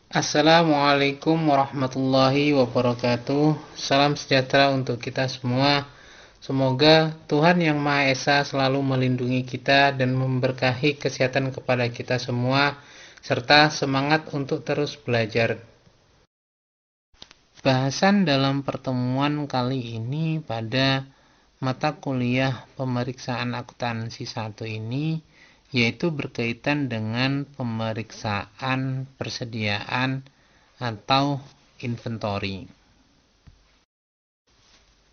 Assalamualaikum warahmatullahi wabarakatuh. Salam sejahtera untuk kita semua. Semoga Tuhan Yang Maha Esa selalu melindungi kita dan memberkahi kesehatan kepada kita semua, serta semangat untuk terus belajar. Bahasan dalam pertemuan kali ini pada mata kuliah pemeriksaan akuntansi 1 ini yaitu berkaitan dengan pemeriksaan persediaan atau inventory.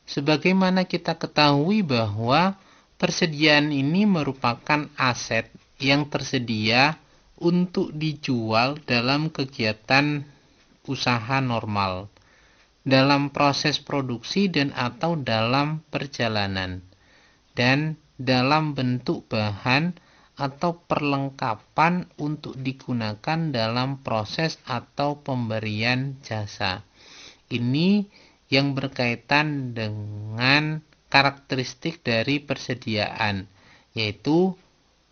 Sebagaimana kita ketahui bahwa persediaan ini merupakan aset yang tersedia untuk dijual dalam kegiatan usaha normal, dalam proses produksi dan atau dalam perjalanan, dan dalam bentuk bahan atau perlengkapan untuk digunakan dalam proses atau pemberian jasa. Ini yang berkaitan dengan karakteristik dari persediaan, yaitu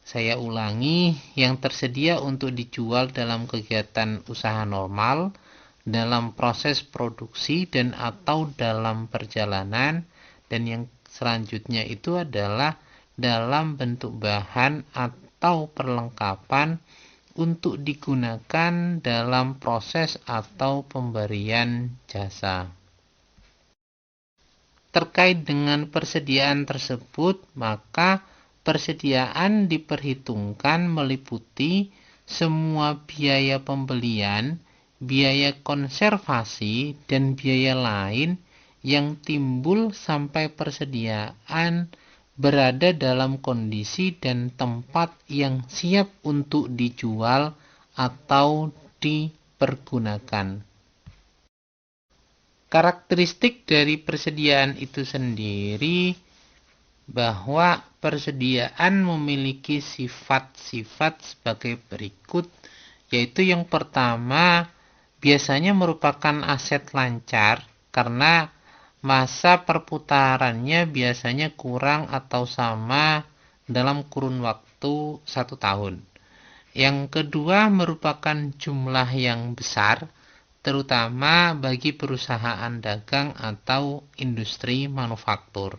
saya ulangi, yang tersedia untuk dijual dalam kegiatan usaha normal, dalam proses produksi dan atau dalam perjalanan, dan yang selanjutnya itu adalah dalam bentuk bahan atau perlengkapan untuk digunakan dalam proses atau pemberian jasa. Terkait dengan persediaan tersebut, maka persediaan diperhitungkan meliputi semua biaya pembelian, biaya konservasi, dan biaya lain yang timbul sampai persediaan berada dalam kondisi dan tempat yang siap untuk dijual atau dipergunakan. Karakteristik dari persediaan itu sendiri bahwa persediaan memiliki sifat-sifat sebagai berikut, yaitu yang pertama biasanya merupakan aset lancar karena masa perputarannya biasanya kurang atau sama dalam kurun waktu 1 tahun. Yang kedua merupakan jumlah yang besar, terutama bagi perusahaan dagang atau industri manufaktur.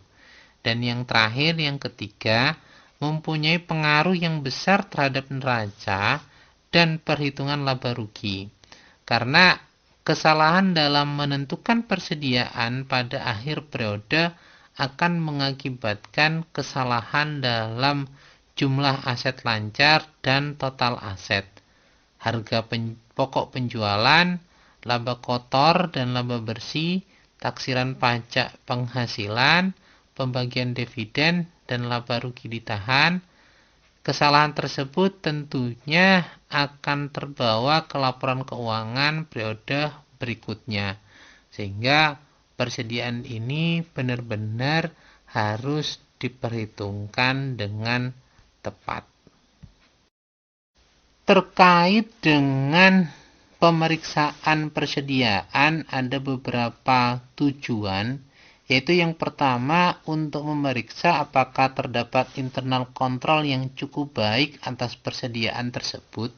Dan yang terakhir, yang ketiga, mempunyai pengaruh yang besar terhadap neraca dan perhitungan laba rugi. Karena kesalahan dalam menentukan persediaan pada akhir periode akan mengakibatkan kesalahan dalam jumlah aset lancar dan total aset, harga pokok penjualan, laba kotor dan laba bersih, taksiran pajak penghasilan, pembagian dividen, dan laba rugi ditahan. Kesalahan tersebut tentunya akan terbawa ke laporan keuangan periode berikutnya, sehingga persediaan ini benar-benar harus diperhitungkan dengan tepat. Terkait dengan pemeriksaan persediaan ada beberapa tujuan, yaitu yang pertama untuk memeriksa apakah terdapat internal kontrol yang cukup baik atas persediaan tersebut.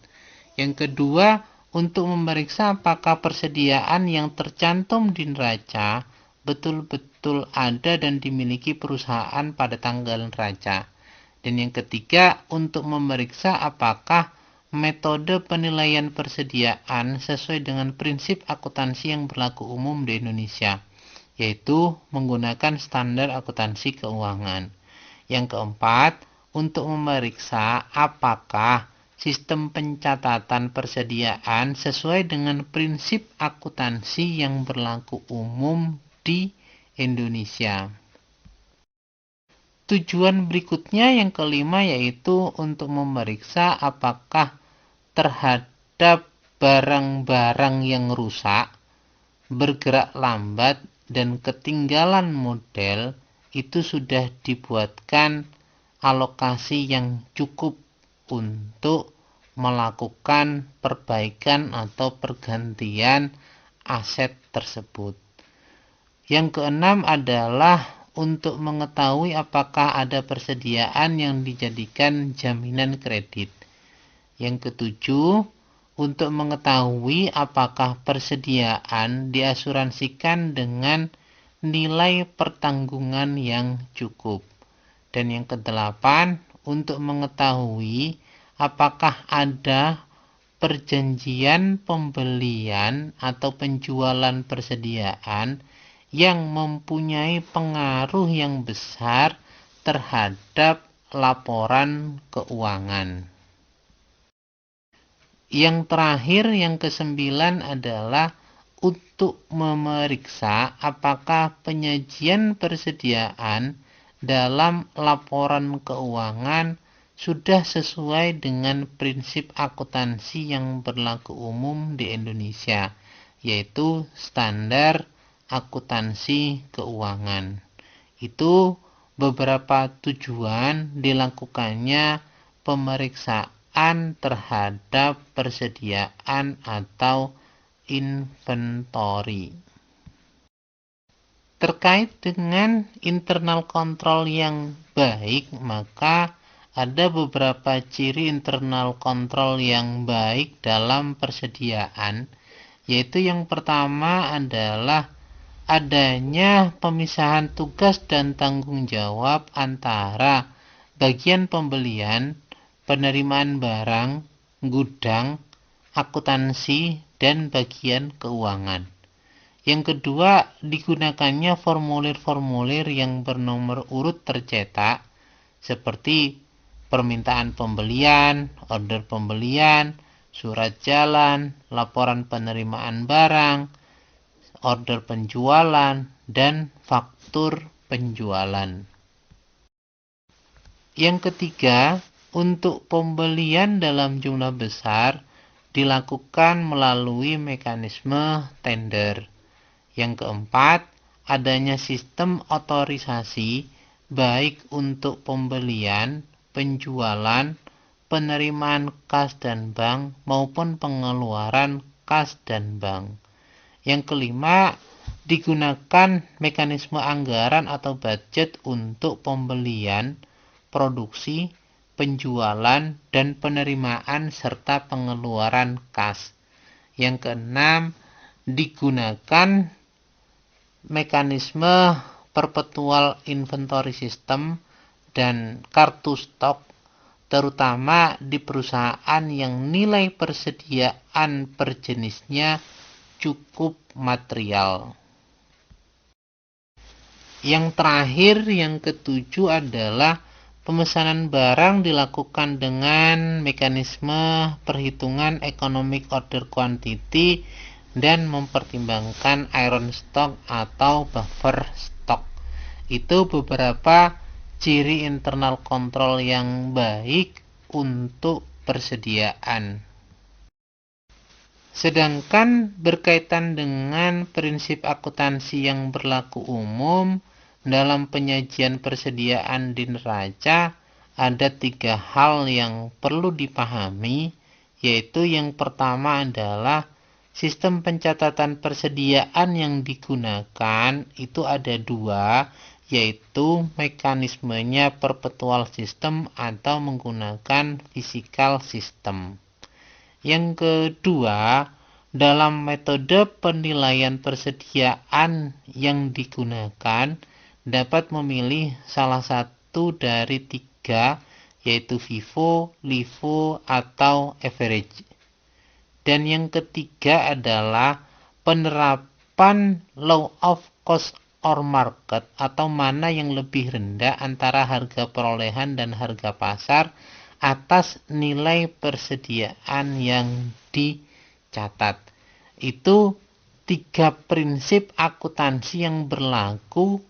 Yang kedua, untuk memeriksa apakah persediaan yang tercantum di neraca betul-betul ada dan dimiliki perusahaan pada tanggal neraca. Dan yang ketiga, untuk memeriksa apakah metode penilaian persediaan sesuai dengan prinsip akuntansi yang berlaku umum di Indonesia, yaitu menggunakan standar akuntansi keuangan. Yang keempat, untuk memeriksa apakah sistem pencatatan persediaan sesuai dengan prinsip akuntansi yang berlaku umum di Indonesia. Tujuan berikutnya yang kelima yaitu untuk memeriksa apakah terhadap barang-barang yang rusak, bergerak lambat, dan ketinggalan model itu sudah dibuatkan alokasi yang cukup untuk melakukan perbaikan atau pergantian aset tersebut. Yang keenam adalah untuk mengetahui apakah ada persediaan yang dijadikan jaminan kredit. Yang ketujuh, untuk mengetahui apakah persediaan diasuransikan dengan nilai pertanggungan yang cukup. Dan yang kedelapan, untuk mengetahui apakah ada perjanjian pembelian atau penjualan persediaan yang mempunyai pengaruh yang besar terhadap laporan keuangan. Yang terakhir, yang kesembilan adalah untuk memeriksa apakah penyajian persediaan dalam laporan keuangan sudah sesuai dengan prinsip akuntansi yang berlaku umum di Indonesia, yaitu standar akuntansi keuangan. Itu beberapa tujuan dilakukannya pemeriksaan terhadap persediaan atau inventory. Terkait dengan internal control yang baik, maka ada beberapa ciri internal control yang baik dalam persediaan, yaitu yang pertama adalah adanya pemisahan tugas dan tanggung jawab antara bagian pembelian, penerimaan barang, gudang, akuntansi, dan bagian keuangan. Yang kedua, digunakannya formulir-formulir yang bernomor urut tercetak seperti permintaan pembelian, order pembelian, surat jalan, laporan penerimaan barang, order penjualan, dan faktur penjualan. Yang ketiga, untuk pembelian dalam jumlah besar dilakukan melalui mekanisme tender. Yang keempat, adanya sistem otorisasi baik untuk pembelian, penjualan, penerimaan kas dan bank maupun pengeluaran kas dan bank. Yang kelima, digunakan mekanisme anggaran atau budget untuk pembelian, produksi, penjualan, dan penerimaan serta pengeluaran kas. Yang keenam, digunakan mekanisme perpetual inventory system dan kartu stok, terutama di perusahaan yang nilai persediaan per jenisnya cukup material. Yang terakhir, yang ketujuh adalah pemesanan barang dilakukan dengan mekanisme perhitungan economic order quantity dan mempertimbangkan iron stock atau buffer stock. Itu beberapa ciri internal control yang baik untuk persediaan. Sedangkan berkaitan dengan prinsip akuntansi yang berlaku umum dalam penyajian persediaan di neraca, ada 3 hal yang perlu dipahami, yaitu yang pertama adalah sistem pencatatan persediaan yang digunakan itu ada 2, yaitu mekanismenya perpetual system atau menggunakan physical system. Yang kedua, dalam metode penilaian persediaan yang digunakan dapat memilih salah satu dari 3, yaitu FIFO, LIFO, atau average. Dan yang ketiga adalah penerapan law of cost or market atau mana yang lebih rendah antara harga perolehan dan harga pasar atas nilai persediaan yang dicatat. Itu 3 prinsip akuntansi yang berlaku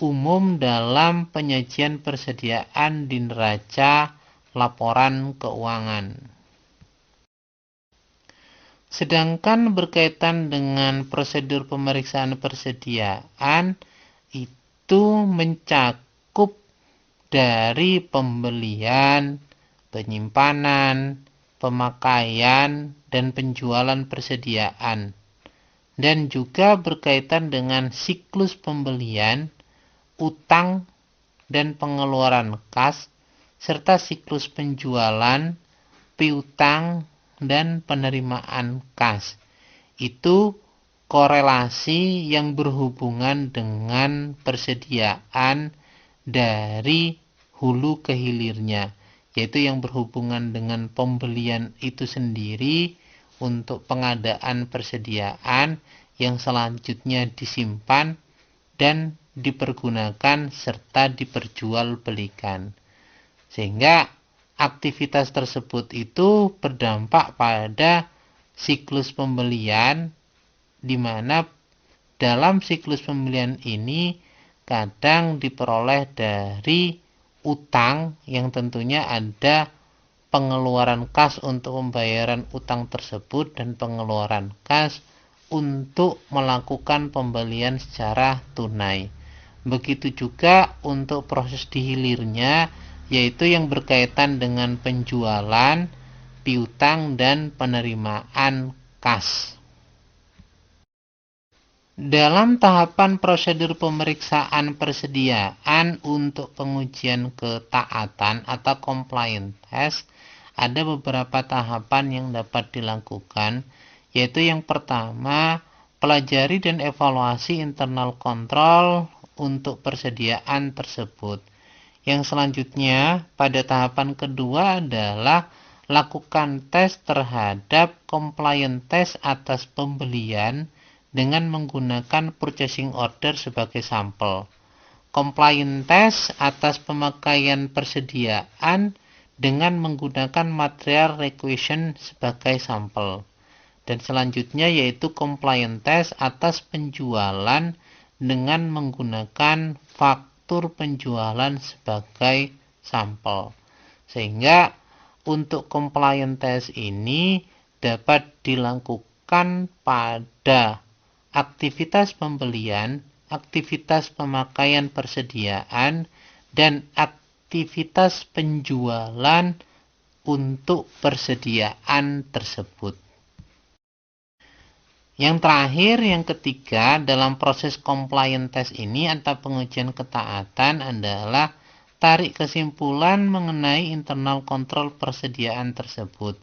umum dalam penyajian persediaan di neraca laporan keuangan. Sedangkan berkaitan dengan prosedur pemeriksaan persediaan, itu mencakup dari pembelian, penyimpanan, pemakaian, dan penjualan persediaan. Dan juga berkaitan dengan siklus pembelian, utang, dan pengeluaran kas, serta siklus penjualan, piutang, dan penerimaan kas. Itu korelasi yang berhubungan dengan persediaan dari hulu ke hilirnya, yaitu yang berhubungan dengan pembelian itu sendiri untuk pengadaan persediaan yang selanjutnya disimpan dan dipergunakan serta diperjualbelikan. Sehingga aktivitas tersebut itu berdampak pada siklus pembelian, di mana dalam siklus pembelian ini kadang diperoleh dari utang yang tentunya ada pengeluaran kas untuk pembayaran utang tersebut dan pengeluaran kas untuk melakukan pembelian secara tunai. Begitu juga untuk proses dihilirnya, yaitu yang berkaitan dengan penjualan, piutang, dan penerimaan kas. Dalam tahapan prosedur pemeriksaan persediaan untuk pengujian ketaatan atau compliance test, ada beberapa tahapan yang dapat dilakukan, yaitu yang pertama, pelajari dan evaluasi internal control untuk persediaan tersebut. Yang selanjutnya, pada tahapan kedua adalah lakukan tes terhadap compliance test atas pembelian dengan menggunakan purchasing order sebagai sampel. Compliance test atas pemakaian persediaan dengan menggunakan material requisition sebagai sampel. Dan selanjutnya yaitu compliance test atas penjualan dengan menggunakan faktur penjualan sebagai sampel. Sehingga untuk compliance test ini dapat dilakukan pada aktivitas pembelian, aktivitas pemakaian persediaan, dan aktivitas penjualan untuk persediaan tersebut. Yang terakhir, yang ketiga, dalam proses compliance test ini atau pengujian ketaatan adalah tarik kesimpulan mengenai internal kontrol persediaan tersebut.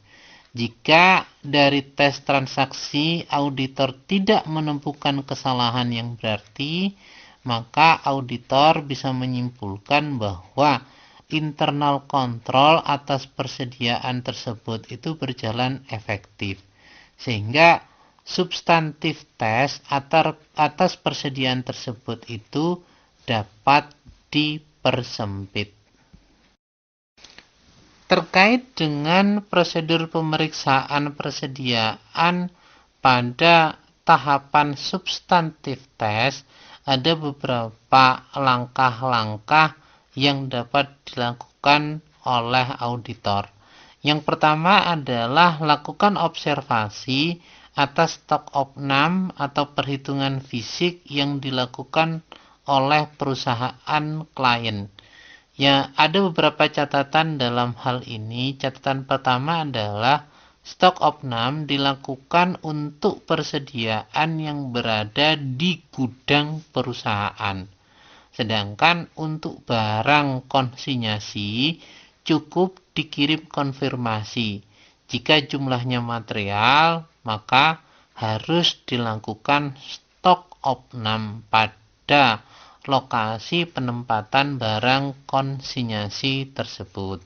Jika dari tes transaksi auditor tidak menemukan kesalahan yang berarti, maka auditor bisa menyimpulkan bahwa internal kontrol atas persediaan tersebut itu berjalan efektif. Sehingga substantif tes atas persediaan tersebut itu dapat dipersempit. Terkait dengan prosedur pemeriksaan persediaan pada tahapan substantif tes, ada beberapa langkah-langkah yang dapat dilakukan oleh auditor. Yang pertama adalah lakukan observasi atas stok opnam atau perhitungan fisik yang dilakukan oleh perusahaan klien. Ya, ada beberapa catatan dalam hal ini. Catatan pertama adalah stok opnam dilakukan untuk persediaan yang berada di gudang perusahaan. Sedangkan untuk barang konsinyasi cukup dikirim konfirmasi. Jika jumlahnya material, maka harus dilakukan stok opnam pada lokasi penempatan barang konsinyasi tersebut.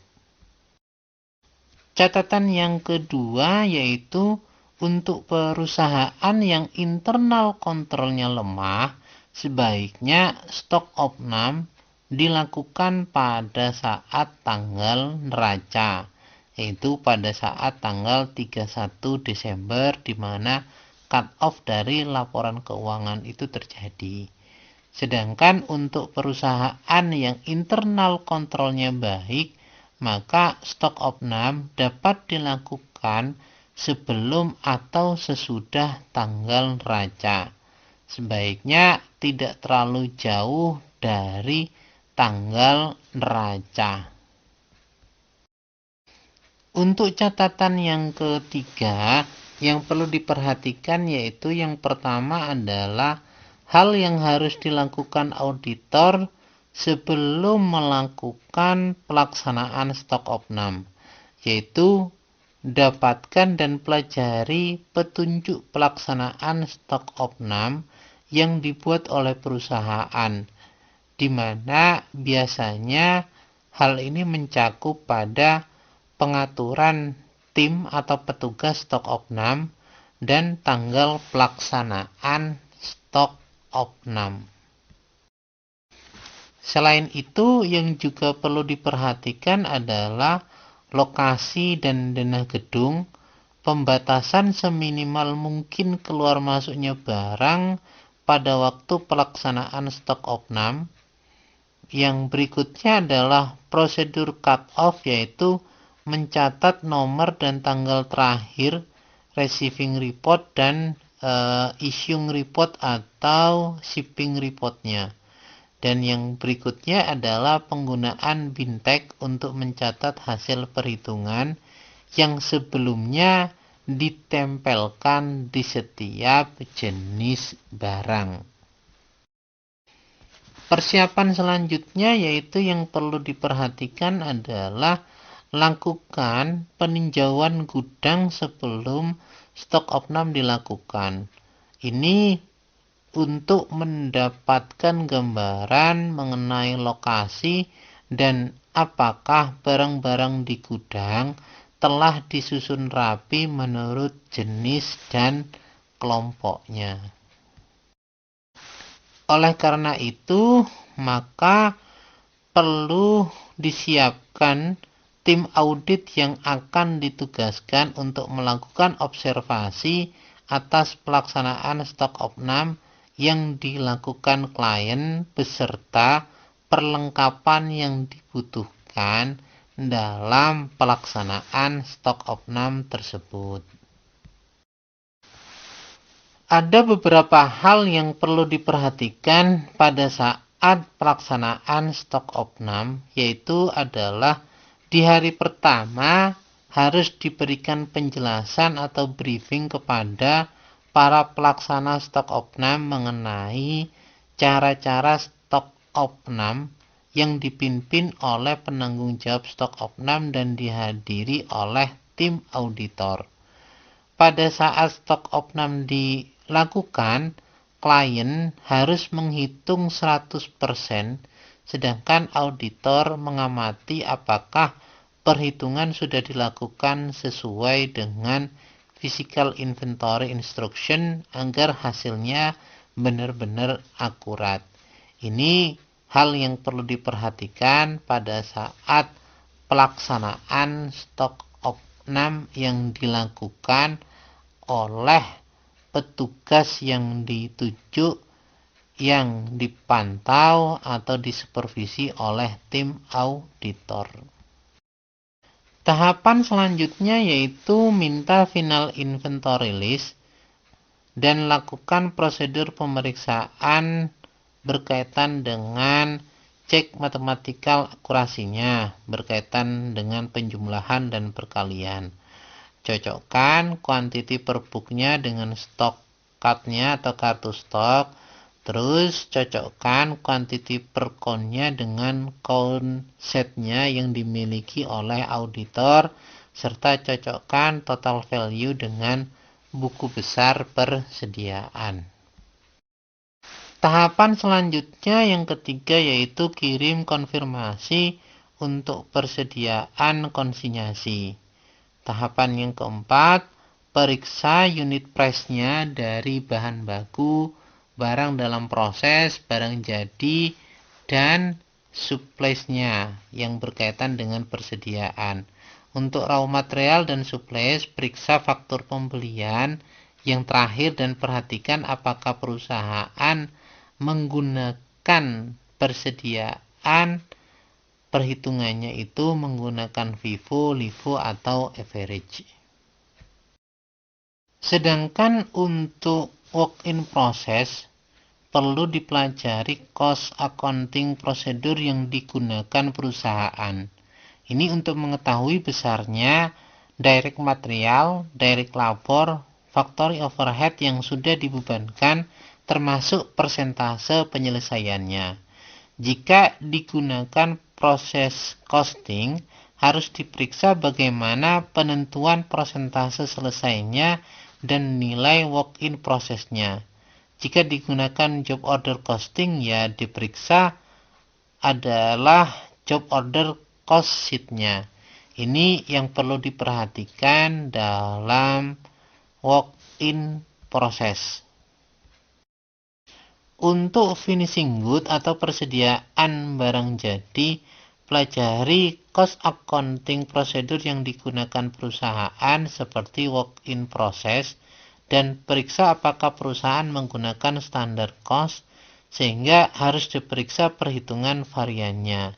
Catatan yang kedua yaitu untuk perusahaan yang internal kontrolnya lemah, sebaiknya stok opnam dilakukan pada saat tanggal neraca, yaitu pada saat tanggal 31 Desember di mana cut off dari laporan keuangan itu terjadi. Sedangkan untuk perusahaan yang internal kontrolnya baik, maka stok opnam dapat dilakukan sebelum atau sesudah tanggal neraca. Sebaiknya tidak terlalu jauh dari tanggal neraca. Untuk catatan yang ketiga, yang perlu diperhatikan yaitu yang pertama adalah hal yang harus dilakukan auditor sebelum melakukan pelaksanaan stok opnam, yaitu dapatkan dan pelajari petunjuk pelaksanaan stok opnam yang dibuat oleh perusahaan, di mana biasanya hal ini mencakup pada pengaturan tim atau petugas stok opnam dan tanggal pelaksanaan stok opnam. Selain itu, yang juga perlu diperhatikan adalah lokasi dan denah gedung, pembatasan seminimal mungkin keluar masuknya barang pada waktu pelaksanaan stok opnam. Yang berikutnya adalah prosedur cut-off, yaitu mencatat nomor dan tanggal terakhir receiving report dan issuing report atau shipping reportnya. Dan yang berikutnya adalah penggunaan bintek untuk mencatat hasil perhitungan yang sebelumnya ditempelkan di setiap jenis barang. Persiapan selanjutnya yaitu yang perlu diperhatikan adalah lakukan peninjauan gudang sebelum stok opnam dilakukan. Ini untuk mendapatkan gambaran mengenai lokasi dan apakah barang-barang di gudang telah disusun rapi menurut jenis dan kelompoknya. Oleh karena itu, maka perlu disiapkan tim audit yang akan ditugaskan untuk melakukan observasi atas pelaksanaan stok opnam yang dilakukan klien beserta perlengkapan yang dibutuhkan dalam pelaksanaan stok opnam tersebut. Ada beberapa hal yang perlu diperhatikan pada saat pelaksanaan stok opnam, yaitu adalah di hari pertama harus diberikan penjelasan atau briefing kepada para pelaksana stok opnam mengenai cara-cara stok opnam yang dipimpin oleh penanggung jawab stok opnam dan dihadiri oleh tim auditor. Pada saat stok opnam dilakukan, klien harus menghitung 100%, sedangkan auditor mengamati apakah perhitungan sudah dilakukan sesuai dengan physical inventory instruction agar hasilnya benar-benar akurat. Ini hal yang perlu diperhatikan pada saat pelaksanaan stok opnam yang dilakukan oleh petugas yang dituju, yang dipantau atau disupervisi oleh tim auditor. Tahapan selanjutnya yaitu minta final inventory list dan lakukan prosedur pemeriksaan berkaitan dengan cek matematikal akurasinya berkaitan dengan penjumlahan dan perkalian. Cocokkan quantity per booknya dengan stok card-nya atau kartu stok. Terus cocokkan quantity per count-nya dengan count set-nya yang dimiliki oleh auditor, serta cocokkan total value dengan buku besar persediaan. Tahapan selanjutnya yang ketiga yaitu kirim konfirmasi untuk persediaan konsinyasi. Tahapan yang keempat, periksa unit price-nya dari bahan baku, barang dalam proses, barang jadi, dan supplies-nya yang berkaitan dengan persediaan. Untuk raw material dan supplies, periksa faktur pembelian yang terakhir dan perhatikan apakah perusahaan menggunakan persediaan perhitungannya itu menggunakan FIFO, LIFO, atau average. Sedangkan untuk work in process, perlu dipelajari cost accounting prosedur yang digunakan perusahaan. Ini untuk mengetahui besarnya direct material, direct labor, factory overhead yang sudah dibebankan, termasuk persentase penyelesaiannya. Jika digunakan proses costing, harus diperiksa bagaimana penentuan persentase selesainya dan nilai work-in prosesnya. Jika digunakan job order costing, ya diperiksa adalah job order cost sheet-nya. Ini yang perlu diperhatikan dalam work-in proses. Untuk finishing good atau persediaan barang jadi, pelajari cost accounting prosedur yang digunakan perusahaan seperti work-in process dan periksa apakah perusahaan menggunakan standar cost sehingga harus diperiksa perhitungan variannya.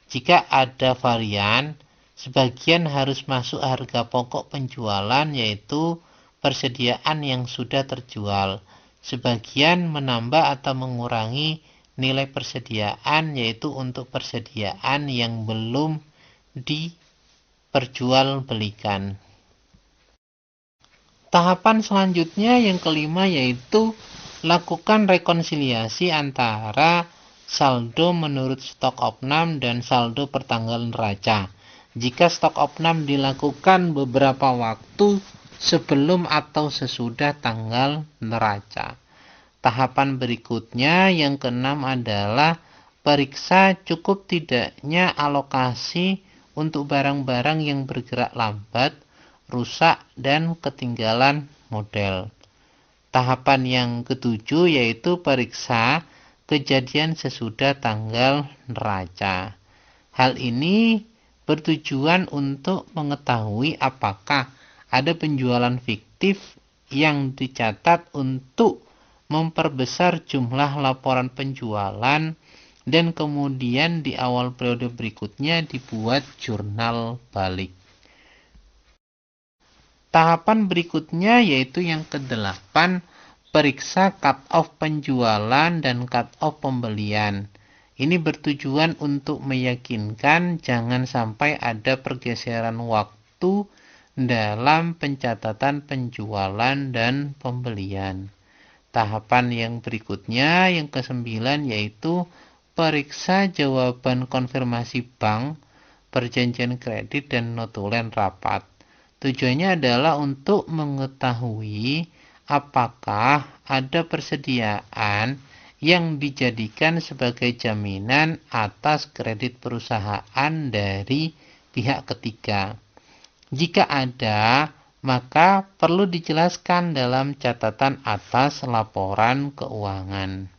Jika ada varian, sebagian harus masuk harga pokok penjualan yaitu persediaan yang sudah terjual. Sebagian menambah atau mengurangi nilai persediaan yaitu untuk persediaan yang belum diperjualbelikan. Tahapan selanjutnya yang kelima yaitu lakukan rekonsiliasi antara saldo menurut stok opnam dan saldo pertanggal neraca. Jika stok opnam dilakukan beberapa waktu sebelum atau sesudah tanggal neraca. Tahapan berikutnya yang keenam adalah periksa cukup tidaknya alokasi untuk barang-barang yang bergerak lambat, rusak, dan ketinggalan model. Tahapan yang ketujuh yaitu periksa kejadian sesudah tanggal neraca. Hal ini bertujuan untuk mengetahui apakah ada penjualan fiktif yang dicatat untuk memperbesar jumlah laporan penjualan dan kemudian di awal periode berikutnya dibuat jurnal balik. Tahapan berikutnya yaitu yang ke-8, periksa cut-off penjualan dan cut-off pembelian. Ini bertujuan untuk meyakinkan jangan sampai ada pergeseran waktu dalam pencatatan penjualan dan pembelian. Tahapan yang berikutnya, yang ke-9, yaitu periksa jawaban konfirmasi bank, perjanjian kredit, dan notulen rapat. Tujuannya adalah untuk mengetahui apakah ada persediaan yang dijadikan sebagai jaminan atas kredit perusahaan dari pihak ketiga. Jika ada, maka perlu dijelaskan dalam catatan atas laporan keuangan.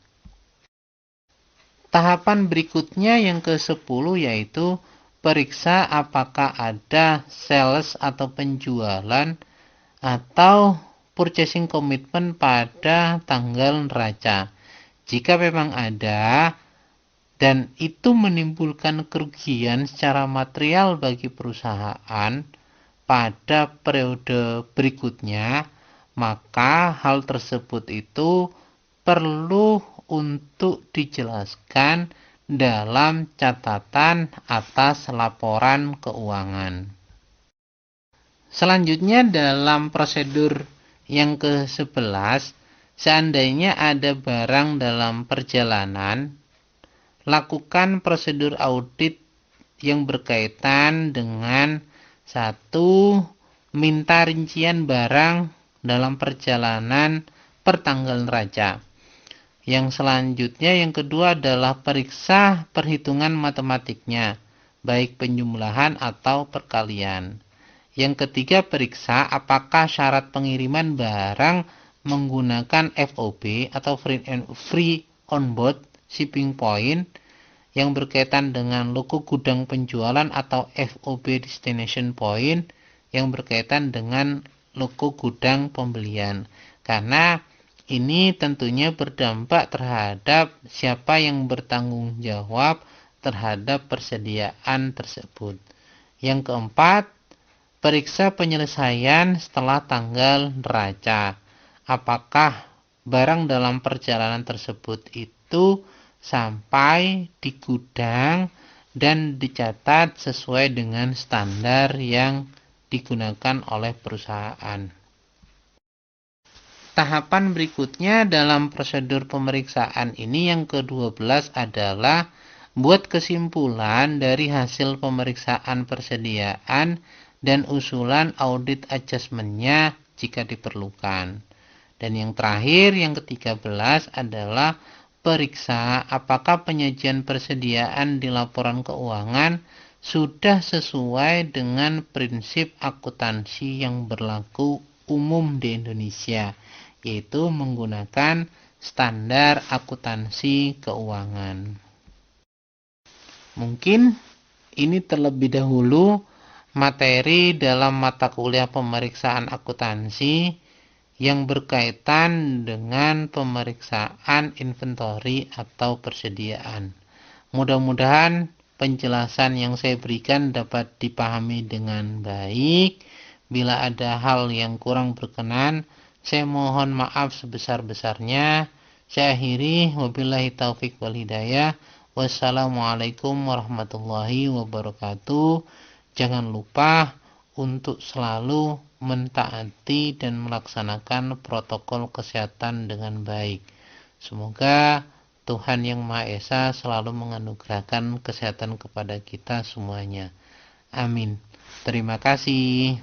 Tahapan berikutnya yang ke-10 yaitu periksa apakah ada sales atau penjualan atau purchasing commitment pada tanggal neraca. Jika memang ada dan itu menimbulkan kerugian secara material bagi perusahaan pada periode berikutnya, maka hal tersebut itu perlu untuk dijelaskan dalam catatan atas laporan keuangan. Selanjutnya dalam prosedur yang ke-11, seandainya ada barang dalam perjalanan, lakukan prosedur audit yang berkaitan dengan 1. Minta rincian barang dalam perjalanan per tanggal neraca. Yang selanjutnya yang kedua adalah periksa perhitungan matematiknya, baik penjumlahan atau perkalian. Yang ketiga, periksa apakah syarat pengiriman barang menggunakan FOB atau Free on Board Shipping Point yang berkaitan dengan logo gudang penjualan atau FOB Destination Point yang berkaitan dengan logo gudang pembelian. Karena ini tentunya berdampak terhadap siapa yang bertanggung jawab terhadap persediaan tersebut. Yang keempat, periksa penyelesaian setelah tanggal neraca. Apakah barang dalam perjalanan tersebut itu sampai di gudang dan dicatat sesuai dengan standar yang digunakan oleh perusahaan. Tahapan berikutnya dalam prosedur pemeriksaan ini yang ke-12 adalah Buat kesimpulan dari hasil pemeriksaan persediaan dan usulan audit adjustment-nya jika diperlukan. Dan yang terakhir, yang ke-13 adalah periksa apakah penyajian persediaan di laporan keuangan sudah sesuai dengan prinsip akuntansi yang berlaku umum di Indonesia, yaitu menggunakan standar akuntansi keuangan. Mungkin ini terlebih dahulu materi dalam mata kuliah pemeriksaan akuntansi yang berkaitan dengan pemeriksaan inventory atau persediaan. Mudah-mudahan penjelasan yang saya berikan dapat dipahami dengan baik. Bila ada hal yang kurang berkenan, saya mohon maaf sebesar-besarnya. Saya akhiri, wabillahi taufik wal hidayah. Wassalamualaikum warahmatullahi wabarakatuh. Jangan lupa untuk selalu mentaati dan melaksanakan protokol kesehatan dengan baik. Semoga Tuhan Yang Maha Esa selalu menganugerahkan kesehatan kepada kita semuanya. Amin. Terima kasih.